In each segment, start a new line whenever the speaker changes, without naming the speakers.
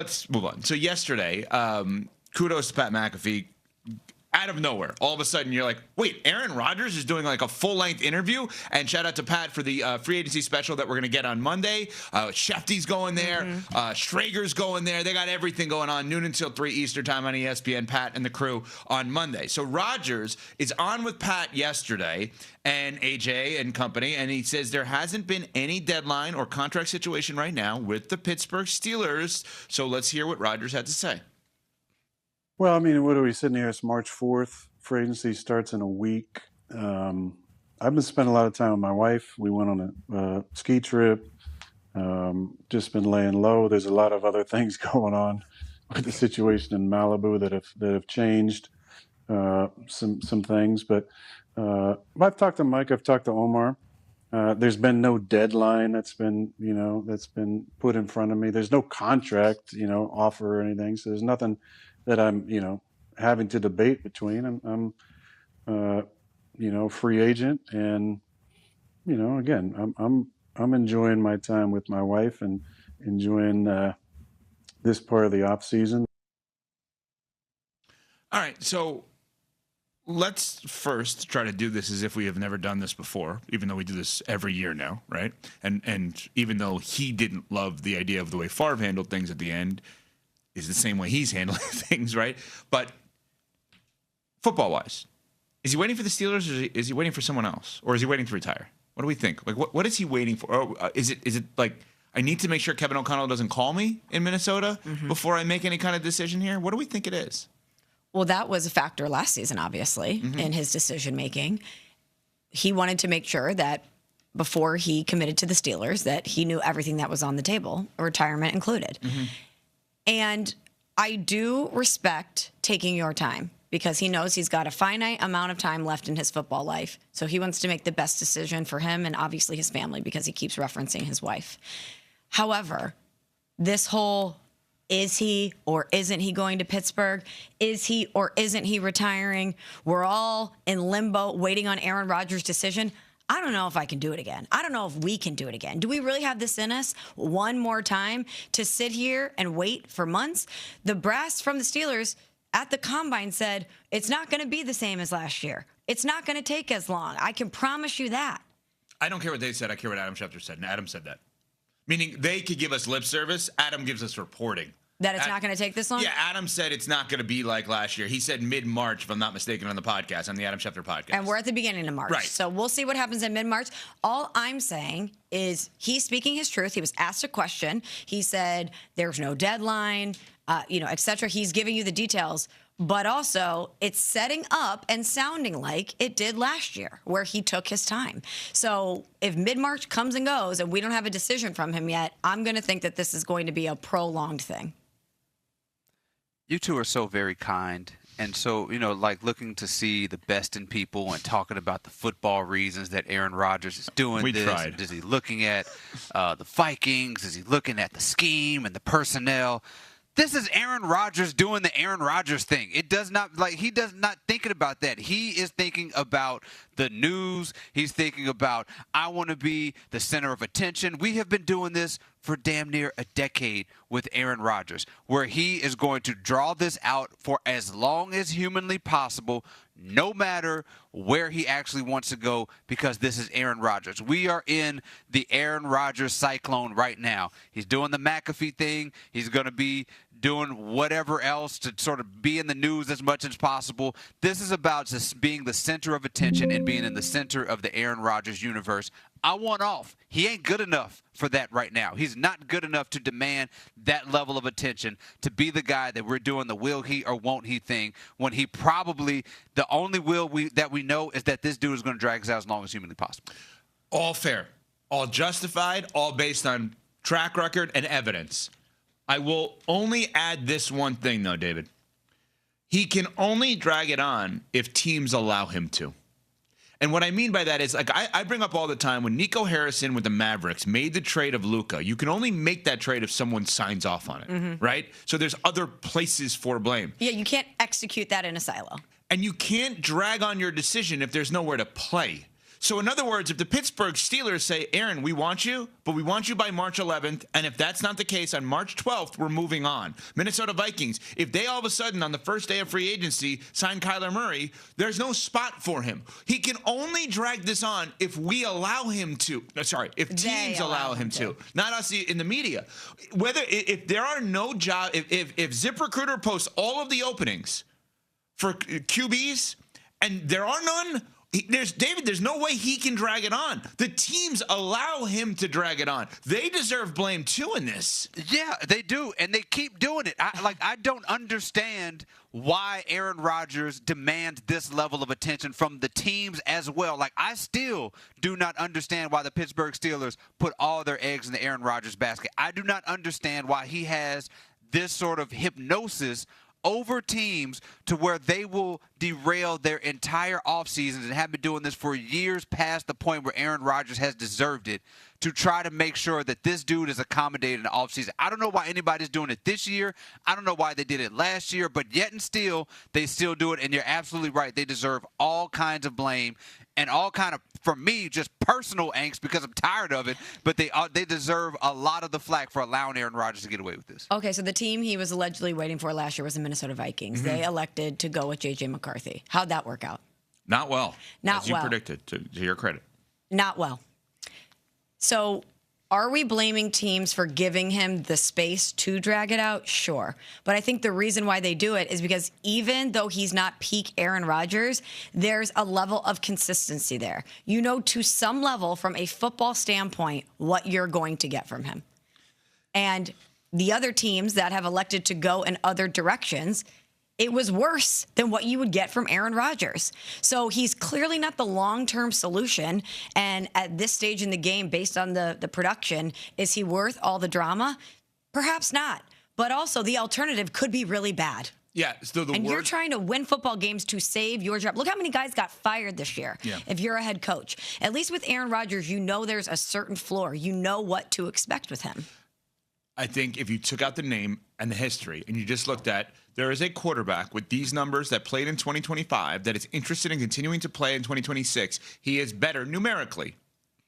Let's move on. So yesterday, kudos to Pat McAfee. Out of nowhere, all of a sudden, you're like, wait, Aaron Rodgers is doing like a full-length interview? And shout out to Pat for the free agency special that we're going to get on Monday. Shefty's going there. Schrager's going there. They got everything going on, noon until 3 Eastern time on ESPN, Pat and the crew on Monday. So Rodgers is on with Pat yesterday and AJ and company, and he says there hasn't been any deadline or contract situation right now with the Pittsburgh Steelers. So let's hear what Rodgers had to say.
Well, I mean, what are we sitting here? It's March 4th. Free agency starts in a week. I've been spending a lot of time with my wife. We went on a ski trip. Just been laying low. There's a lot of other things going on with the situation in Malibu that have changed some things. But I've talked to Mike. I've talked to Omar. There's been no deadline that's been put in front of me. There's no contract, offer or anything. So there's nothing that I'm, having to debate between. I'm free agent, and again, I'm enjoying my time with my wife and enjoying this part of the off season.
All right, so let's first try to do this as if we have never done this before, even though we do this every year now, right? And even though he didn't love the idea of the way Favre handled things at the end, is the same way he's handling things, right? But football-wise, is he waiting for the Steelers, or is he waiting for someone else, or is he waiting to retire? What do we think? Like, what is he waiting for? Or is it like, I need to make sure Kevin O'Connell doesn't call me in Minnesota before I make any kind of decision here? What do we think it is?
Well, that was a factor last season, obviously, in his decision-making. He wanted to make sure that before he committed to the Steelers that he knew everything that was on the table, retirement included. And I do respect taking your time because he knows he's got a finite amount of time left in his football life. So he wants to make the best decision for him and obviously his family because he keeps referencing his wife. However, this whole is he or isn't he going to Pittsburgh? Is he or isn't he retiring? We're all in limbo waiting on Aaron Rodgers' decision. I don't know if I can do it again. I don't know if we can do it again. Do we really have this in us one more time to sit here and wait for months? The brass from the Steelers at the Combine said it's not going to be the same as last year. It's not going to take as long. I can promise you that.
I don't care what they said. I care what Adam Schefter said. And Adam said that. Meaning they could give us lip service. Adam gives us reporting.
That it's not going to take this long?
Yeah, Adam said it's not going to be like last year. He said mid-March, if I'm not mistaken, on the podcast, on the Adam Schefter podcast.
And we're at the beginning of March.
Right.
So we'll see what happens in mid-March. All I'm saying is he's speaking his truth. He was asked a question. He said there's no deadline, et cetera. He's giving you the details. But also, it's setting up and sounding like it did last year, where he took his time. So if mid-March comes and goes and we don't have a decision from him yet, I'm going to think that this is going to be a prolonged thing.
You two are so very kind. And so, like looking to see the best in people and talking about the football reasons that Aaron Rodgers is doing
We
this.
tried.
Is he looking at the Vikings? Is he looking at the scheme and the personnel? This is Aaron Rodgers doing the Aaron Rodgers thing. He does not thinking about that. He is thinking about the news. He's thinking about, I want to be the center of attention. We have been doing this for damn near a decade with Aaron Rodgers, where he is going to draw this out for as long as humanly possible, no matter where he actually wants to go, because this is Aaron Rodgers. We are in the Aaron Rodgers cyclone right now. He's doing the McAfee thing. He's going to be doing whatever else to sort of be in the news as much as possible. This is about just being the center of attention and being in the center of the Aaron Rodgers universe. I want off. He ain't good enough for that right now. He's not good enough to demand that level of attention, to be the guy that we're doing the will he or won't he thing, when he probably, the only that we know is that this dude is going to drag us out as long as humanly possible.
All fair, all justified, all based on track record and evidence. I will only add this one thing, though, David. He can only drag it on if teams allow him to. And what I mean by that is, like, I bring up all the time, when Nico Harrison with the Mavericks made the trade of Luka, you can only make that trade if someone signs off on it, right? So there's other places for blame.
Yeah, you can't execute that in a silo.
And you can't drag on your decision if there's nowhere to play. So in other words, if the Pittsburgh Steelers say, Aaron, we want you, but we want you by March 11th, and if that's not the case, on March 12th, we're moving on. Minnesota Vikings, if they all of a sudden on the first day of free agency sign Kyler Murray, there's no spot for him. He can only drag this on if we allow him to. If teams allow him to. Not us in the media. If there are no job, if ZipRecruiter posts all of the openings for QBs and there are none, there's no way he can drag it on. The teams allow him to drag it on. They deserve blame too in this.
Yeah, they do, and they keep doing it. I don't understand why Aaron Rodgers demands this level of attention from the teams as well. Like, I still do not understand why the Pittsburgh Steelers put all their eggs in the Aaron Rodgers basket. I do not understand why he has this sort of hypnosis over teams to where they will derail their entire offseasons and have been doing this for years past the point where Aaron Rodgers has deserved it, to try to make sure that this dude is accommodated in the offseason. I don't know why anybody's doing it this year. I don't know why they did it last year, but yet and still, they still do it. And you're absolutely right. They deserve all kinds of blame and all kind of, for me, just personal angst because I'm tired of it. But they deserve a lot of the flack for allowing Aaron Rodgers to get away with this.
Okay, so the team he was allegedly waiting for last year was the Minnesota Vikings. Mm-hmm. They elected to go with J.J. McCarthy. How'd that work out?
Not well.
Not
as you predicted, to your credit.
Not well. So are we blaming teams for giving him the space to drag it out? Sure. But I think the reason why they do it is because even though he's not peak Aaron Rodgers, there's a level of consistency there. You know, to some level, from a football standpoint, what you're going to get from him. And the other teams that have elected to go in other directions, it was worse than what you would get from Aaron Rodgers. So he's clearly not the long-term solution. And at this stage in the game, based on the production, is he worth all the drama? Perhaps not. But also the alternative could be really bad.
Yeah. So
you're trying to win football games to save your job. Look how many guys got fired this year. Yeah. If you're a head coach, at least with Aaron Rodgers, you know there's a certain floor. You know what to expect with him.
I think if you took out the name and the history and you just looked at, there is a quarterback with these numbers that played in 2025 that is interested in continuing to play in 2026. He is better numerically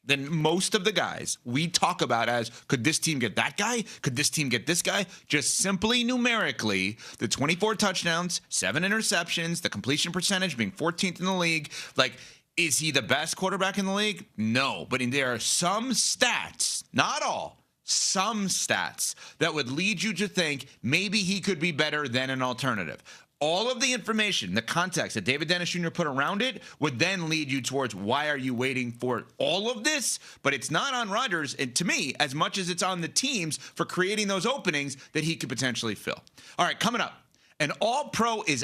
than most of the guys we talk about as, could this team get that guy? Could this team get this guy? Just simply numerically, the 24 touchdowns, 7 interceptions, the completion percentage being 14th in the league. Like, is he the best quarterback in the league? No, but there are some stats, not all, some stats that would lead you to think maybe he could be better than an alternative. All of the information, the context that David Dennis Jr. put around it would then lead you towards why are you waiting for all of this? But it's not on Rodgers, and to me, as much as it's on the teams for creating those openings that he could potentially fill. All right, coming up, an all-pro is